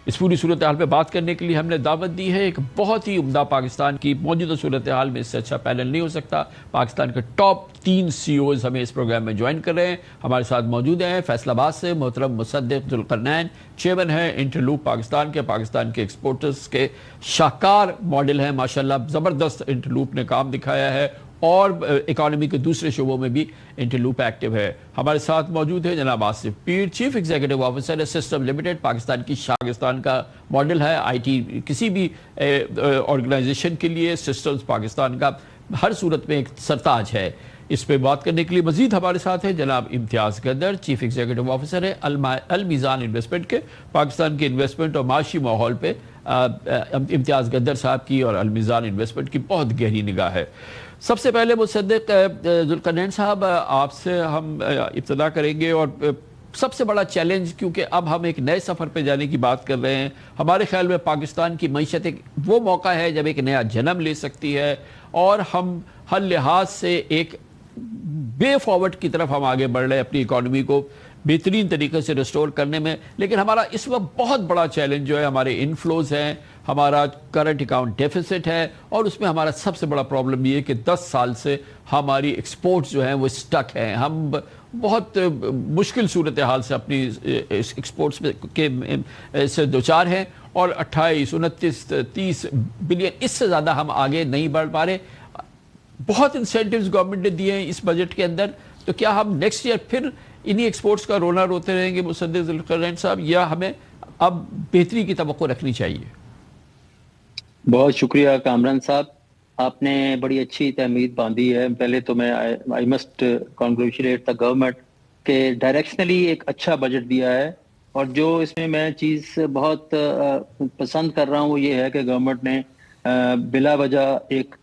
اس پوری صورتحال پہ بات کرنے کے لیے ہم نے دعوت دی ہے ایک بہت ہی عمدہ پاکستان کی موجودہ صورتحال میں اس سے اچھا پینل نہیں ہو سکتا. پاکستان کے ٹاپ 3 CEOs ہمیں اس پروگرام میں جوائن کر رہے ہیں. ہمارے ساتھ موجود ہیں فیصل آباد سے محترم مصدق ذوالقرنین، چیئرمین ہیں انٹرلوپ پاکستان کے ایکسپورٹرز کے شاہکار ماڈل ہیں ماشاءاللہ. زبردست انٹرلوپ نے کام دکھایا ہے اور اکانومی کے دوسرے شعبوں میں بھی انٹرلوپ ایکٹیو ہے. ہمارے ساتھ موجود ہے جناب آصف پیر، چیف ایگزیکٹو آفیسر ہے سسٹم لمیٹڈ. پاکستان کی شاگستان کا ماڈل ہے. IT کسی بھی آرگنائزیشن کے لیے سسٹمز پاکستان کا ہر صورت میں ایک سرتاج ہے. اس پہ بات کرنے کے لیے مزید ہمارے ساتھ ہے جناب امتیاز قدر، چیف ایگزیکٹو آفیسر ہے المیزان انویسٹمنٹ کے. پاکستان کے انویسٹمنٹ اور معاشی ماحول پہ امتیاز قدر صاحب کی اور المیزان انویسٹمنٹ کی بہت گہری نگاہ ہے. سب سے پہلے مصدق ذوالقرنین صاحب آپ سے ہم ابتدا کریں گے. اور سب سے بڑا چیلنج، کیونکہ اب ہم ایک نئے سفر پہ جانے کی بات کر رہے ہیں، ہمارے خیال میں پاکستان کی معیشت ایک وہ موقع ہے جب ایک نیا جنم لے سکتی ہے اور ہم ہر لحاظ سے ایک بے فارورڈ کی طرف ہم آگے بڑھ رہے ہیں اپنی اکانومی کو بہترین طریقے سے ریسٹور کرنے میں. لیکن ہمارا اس وقت بہت بڑا چیلنج جو ہے ہمارے انفلوز ہیں، ہمارا کرنٹ اکاؤنٹ ڈیفیسٹ ہے، اور اس میں ہمارا سب سے بڑا پرابلم یہ ہے کہ 10 سال سے ہماری ایکسپورٹس جو ہیں وہ سٹک ہیں. ہم بہت مشکل صورتحال سے اپنی ایکسپورٹس کے سے دوچار ہیں اور 28 29 30 بلین اس سے زیادہ ہم آگے نہیں بڑھ پا رہے. بہت انسینٹیوز گورنمنٹ نے دیے ہیں اس بجٹ کے اندر، تو کیا ہم نیکسٹ ایئر پھر انہی ایکسپورٹس کا رونا روتے رہیں گے مصدق ذوالقرنین صاحب، یا ہمیں اب بہتری کی توقع رکھنی چاہیے؟ بہت شکریہ کامران صاحب، آپ نے بڑی اچھی تحمید باندھی ہے. پہلے تو میں I must congratulate the government کہ ڈائریکشنلی ایک اچھا بجٹ دیا ہے. اور جو اس میں چیز بہت پسند کر رہا ہوں وہ یہ ہے کہ گورنمنٹ نے بلا وجہ ایک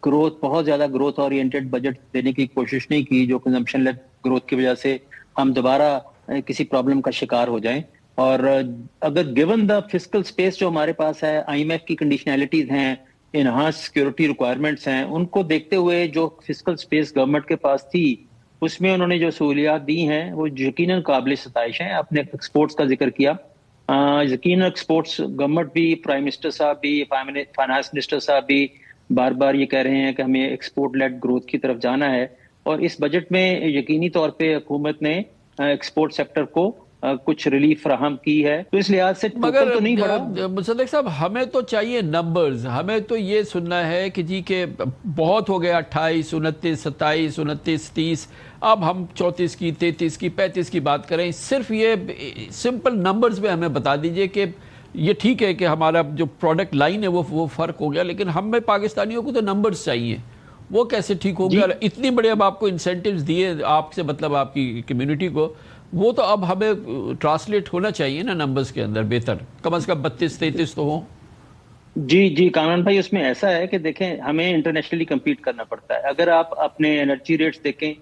بہت زیادہ گروتھ اورینٹڈ بجٹ دینے کی کوشش نہیں کی جو کنزمپشن لیڈ گروتھ کی وجہ سے ہم دوبارہ کسی پرابلم کا شکار ہو جائیں. اور اگر گیون دا فسکل سپیس جو ہمارے پاس ہے، IMF کی کنڈیشنلٹیز ہیں، انہانس سیکیورٹی ریکوائرمنٹس ہیں، ان کو دیکھتے ہوئے جو فسکل سپیس گورنمنٹ کے پاس تھی اس میں انہوں نے جو سہولیات دی ہیں وہ یقیناً قابل ستائش ہیں. آپ نے ایکسپورٹس کا ذکر کیا، یقیناً ایکسپورٹس گورنمنٹ بھی، پرائم منسٹر صاحب بھی، فائنانس منسٹر صاحب بھی بار بار یہ کہہ رہے ہیں کہ ہمیں ایکسپورٹ لیڈ گروتھ کی طرف جانا ہے. اور اس بجٹ میں یقینی طور پہ حکومت نے ایکسپورٹ سیکٹر کو کچھ ریلیف فراہم کی ہے. تو اس لحاظ سے ٹوٹل تو نہیں بڑھا. مصدق صاحب ہمیں تو چاہیے نمبرز، ہمیں تو یہ سننا ہے کہ جی کہ بہت ہو گیا 28 29 27 29 30، اب ہم 34 کی 33 کی 35 کی بات کریں. صرف یہ سمپل نمبرز میں ہمیں بتا دیجئے کہ یہ ٹھیک ہے کہ ہمارا جو پروڈکٹ لائن ہے وہ فرق ہو گیا، لیکن ہمیں پاکستانیوں کو تو نمبرز چاہیے. وہ کیسے ٹھیک ہو گیا؟ اتنی بڑے اب آپ کو انسینٹیوز دیے آپ سے، مطلب آپ کی کمیونٹی کو، وہ تو اب ہمیں ٹرانسلیٹ ہونا چاہیے نا نمبرز کے اندر، بہتر کم از کم 32 33 تو ہوں. جی کامران بھائی، اس میں ایسا ہے کہ دیکھیں ہمیں انٹرنیشنلی کمپیٹ کرنا پڑتا ہے. اگر آپ اپنے انرجی ریٹس دیکھیں،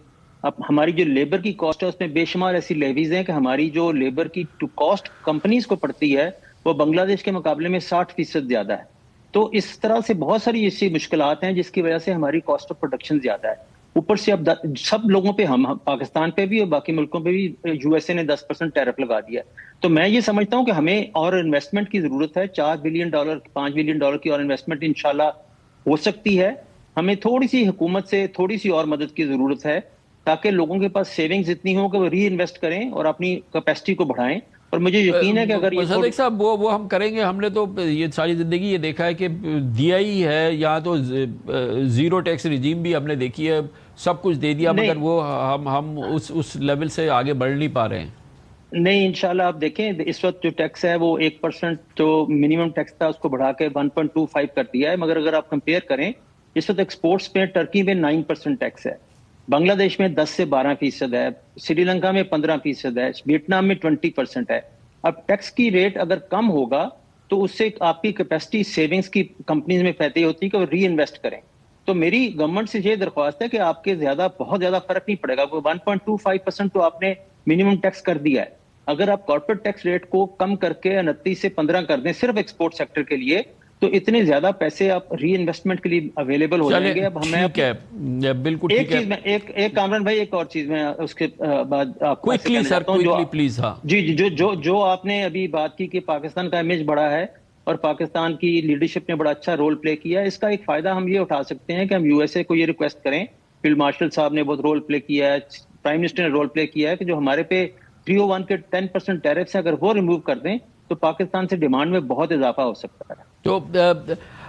اب ہماری جو لیبر کی کاسٹ ہے اس میں بے شمار ایسی لیویز ہیں کہ ہماری جو لیبر کی کاسٹ کمپنیز کو پڑتی ہے وہ بنگلہ دیش کے مقابلے میں 60% زیادہ ہے. تو اس طرح سے بہت ساری ایسی مشکلات ہیں جس کی وجہ سے ہماری کاسٹ آف پروڈکشن زیادہ ہے. اوپر سے اب سب لوگوں پہ، ہم پاکستان پہ بھی اور باقی ملکوں پہ بھی USA نے 10% ٹیرف لگا دیا. تو میں یہ سمجھتا ہوں کہ ہمیں اور انویسٹمنٹ کی ضرورت ہے. $4 بلین 5 بلین ڈالر کی اور انویسٹمنٹ انشاءاللہ ہو سکتی ہے. ہمیں تھوڑی سی حکومت سے تھوڑی سی اور مدد کی ضرورت ہے تاکہ لوگوں کے پاس سیونگز اتنی ہوں کہ وہ ری انویسٹ کریں اور اپنی کیپیسٹی کو بڑھائیں. اور مجھے یقین ہے کہ اگر یہ صدیق صاحب وہ ہم کریں گے. ہم نے تو یہ ساری زندگی یہ دیکھا ہے کہ دیا ہی ہے، یا تو زیرو ٹیکس رجیم بھی ہم نے دیکھی ہے، سب کچھ دے دیا، مگر وہ ہم اس لیول سے آگے بڑھ نہیں پا رہے ہیں. نہیں انشاءاللہ آپ دیکھیں اس وقت جو ٹیکس ہے وہ 1% جو منیمم ٹیکس تھا اس کو بڑھا کے 1.25 کر دیا ہے. مگر اگر آپ کمپیئر کریں اس وقت ایکسپورٹس پہ ٹرکی میں 9% ٹیکس ہے، بنگلہ دیش میں 10 سے 12% ہے، سری لنکا میں 15% ہے، ویتنام میں 20% ہے. اب ٹیکس کی ریٹ اگر کم ہوگا تو اس سے آپ کی کیپیسٹی سیونگز کی کمپنیز میں پیدا ہوتی ہے کہ وہ ری انویسٹ کریں. تو میری گورنمنٹ سے یہ درخواست ہے کہ آپ کے بہت زیادہ فرق نہیں پڑے گا. وہ 1.25% تو آپ نے منیمم ٹیکس کر دیا ہے. اگر آپ کارپوریٹ ٹیکس ریٹ کو کم کر کے 29 سے 15 کر دیں صرف ایکسپورٹ سیکٹر کے لیے تو اتنے زیادہ پیسے آپ ری انویسٹمنٹ کے لیے اویلیبل ہو جائیں گے. اب ہمیں ٹھیک ہے، بالکل ایک ٹھیک ہے. چیز میں ایک کامران بھائی ایک اور چیز میں اس کے بعد آپ کو کوئکلی سر، کوئکلی پلیز. ہاں جی جو آپ نے ابھی بات کی کہ پاکستان کا امیج بڑا ہے اور پاکستان کی لیڈرشپ نے بڑا اچھا رول پلے کیا ہے، اس کا ایک فائدہ ہم یہ اٹھا سکتے ہیں کہ ہم یو ایس اے کو یہ ریکویسٹ کریں. فیلڈ مارشل صاحب نے بہت رول پلے کیا ہے، پرائم منسٹر نے رول پلے کیا ہے کہ جو ہمارے پہ 301 کے 10% ٹیرفس ہیں اگر وہ ریموو کر دیں تو پاکستان سے ڈیمانڈ میں بہت اضافہ ہو سکتا ہے. تو